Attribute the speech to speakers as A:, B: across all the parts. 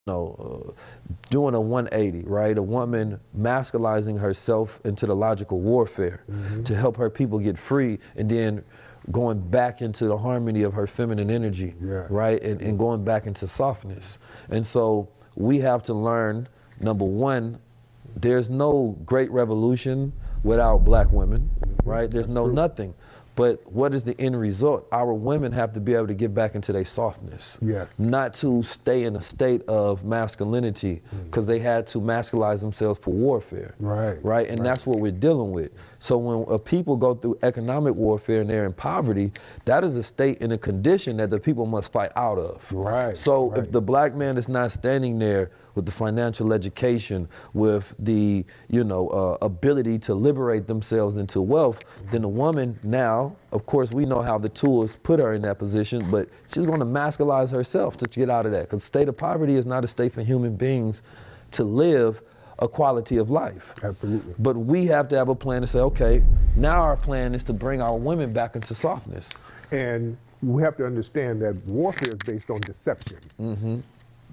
A: doing a 180, right? A woman masculizing herself into the logical warfare to help her people get free, and then going back into the harmony of her feminine energy, right? And going back into softness. And so we have to learn, number one, there's no great revolution without black women, right? There's no nothing. But what is the end result? Our women have to be able to get back into their softness. Not to stay in a state of masculinity because they had to masculize themselves for warfare. Right? And that's what we're dealing with. So when people go through economic warfare and they're in poverty, that is a state and a condition that the people must fight out of. So if the black man is not standing there with the financial education, with the ability to liberate themselves into wealth, then the woman now, of course, we know how the tools put her in that position, but she's going to masculize herself to get out of that. Because state of poverty is not a state for human beings to live a quality of life. But we have to have a plan to say, okay, now our plan is to bring our women back into softness.
B: And we have to understand that warfare is based on deception.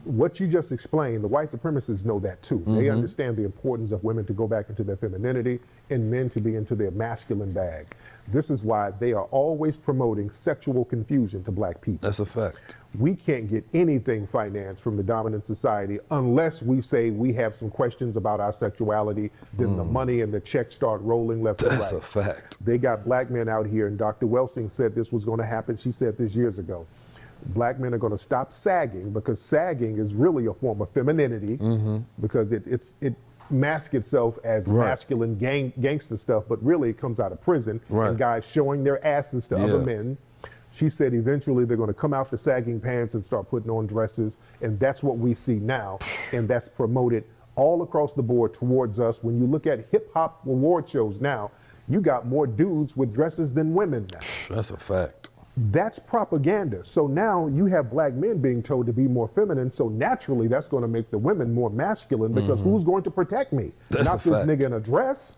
B: What you just explained, the white supremacists know that too. They understand the importance of women to go back into their femininity and men to be into their masculine bag. This is why they are always promoting sexual confusion to black people.
A: That's a fact.
B: We can't get anything financed from the dominant society unless we say we have some questions about our sexuality, then the money and the checks start rolling left and right.
A: That's a fact.
B: They got black men out here, and Dr. Welsing said this was going to happen. She said this years ago. Black men are going to stop sagging, because sagging is really a form of femininity, because it masks itself as masculine gangster stuff, but really it comes out of prison and guys showing their asses to other men. She said eventually they're going to come out the sagging pants and start putting on dresses, and that's what we see now, and that's promoted all across the board towards us. When you look at hip-hop award shows now, you got more dudes with dresses than women now.
A: That's a fact.
B: That's propaganda. So now you have black men being told to be more feminine, so naturally that's going to make the women more masculine, because who's going to protect me? Not this nigga in a dress.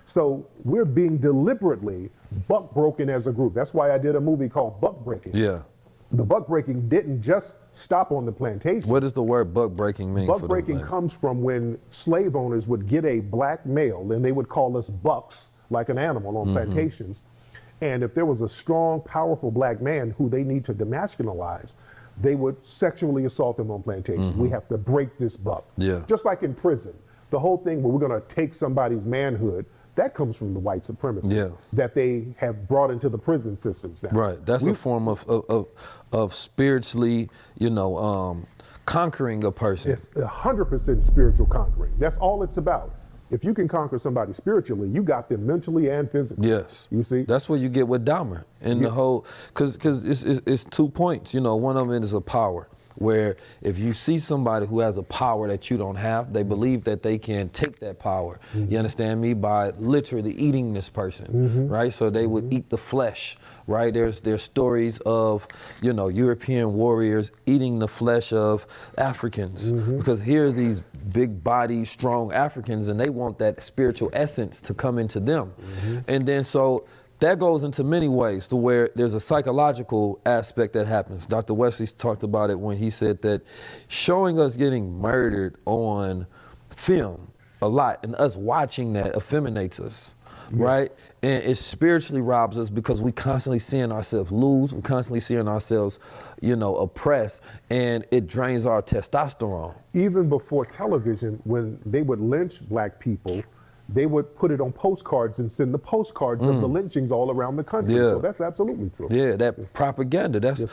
B: So we're being deliberately buck broken as a group. That's why I did a movie called Buck Breaking. The buck breaking didn't just stop on the plantation.
A: What does the word buck breaking mean?
B: Buck breaking comes from when slave owners would get a black male, and they would call us bucks, like an animal on plantations. And if there was a strong, powerful black man who they need to demasculinize, they would sexually assault him on plantations. We have to break this buck. Just like in prison. The whole thing where we're going to take somebody's manhood, that comes from the white supremacists that they have brought into the prison systems now.
A: That's a form of spiritually, conquering a person.
B: It's 100% spiritual conquering. That's all it's about. If you can conquer somebody spiritually, you got them mentally and physically. You see?
A: That's what you get with Dahmer. And the whole, because it's 2 points. One of them is a power, where if you see somebody who has a power that you don't have, they believe that they can take that power, you understand me, by literally eating this person, right? So they would eat the flesh, right? There's stories of, European warriors eating the flesh of Africans, because here are these big body, strong Africans, and they want that spiritual essence to come into them. And then so that goes into many ways, to where there's a psychological aspect that happens. Dr. Wesley talked about it when he said that showing us getting murdered on film a lot, and us watching that effeminates us, right? And it spiritually robs us, because we constantly seeing ourselves lose, we constantly seeing ourselves, oppressed, and it drains our testosterone.
B: Even before television, when they would lynch black people, they would put it on postcards and send the postcards of the lynchings all around the country. So that's absolutely true.
A: That propaganda, that's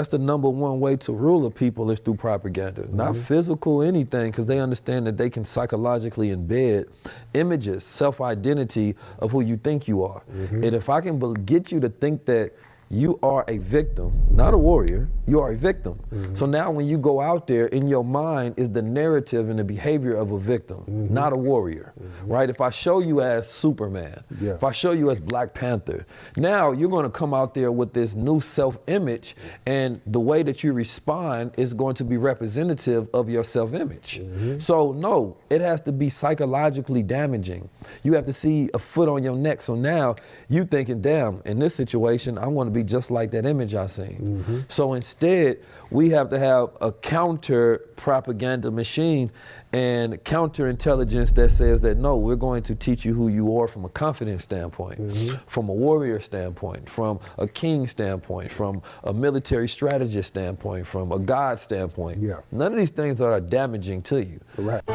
A: the number one way to rule a people, is through propaganda. Not physical anything, because they understand that they can psychologically embed images, self-identity of who you think you are. And if I can get you to think that you are a victim, not a warrior, you are a victim. So now when you go out there, in your mind is the narrative and the behavior of a victim, not a warrior, right? If I show you as Superman, if I show you as Black Panther, now you're gonna come out there with this new self-image, and the way that you respond is going to be representative of your self-image. So no, it has to be psychologically damaging. You have to see a foot on your neck. So now you thinking, damn, in this situation, I'm gonna be just like that image I seen. So instead, we have to have a counter propaganda machine and counter intelligence that says that no, we're going to teach you who you are from a confidence standpoint, from a warrior standpoint, from a king standpoint, from a military strategist standpoint, from a God standpoint.
B: Yeah.
A: None of these things are damaging to you.
B: Correct.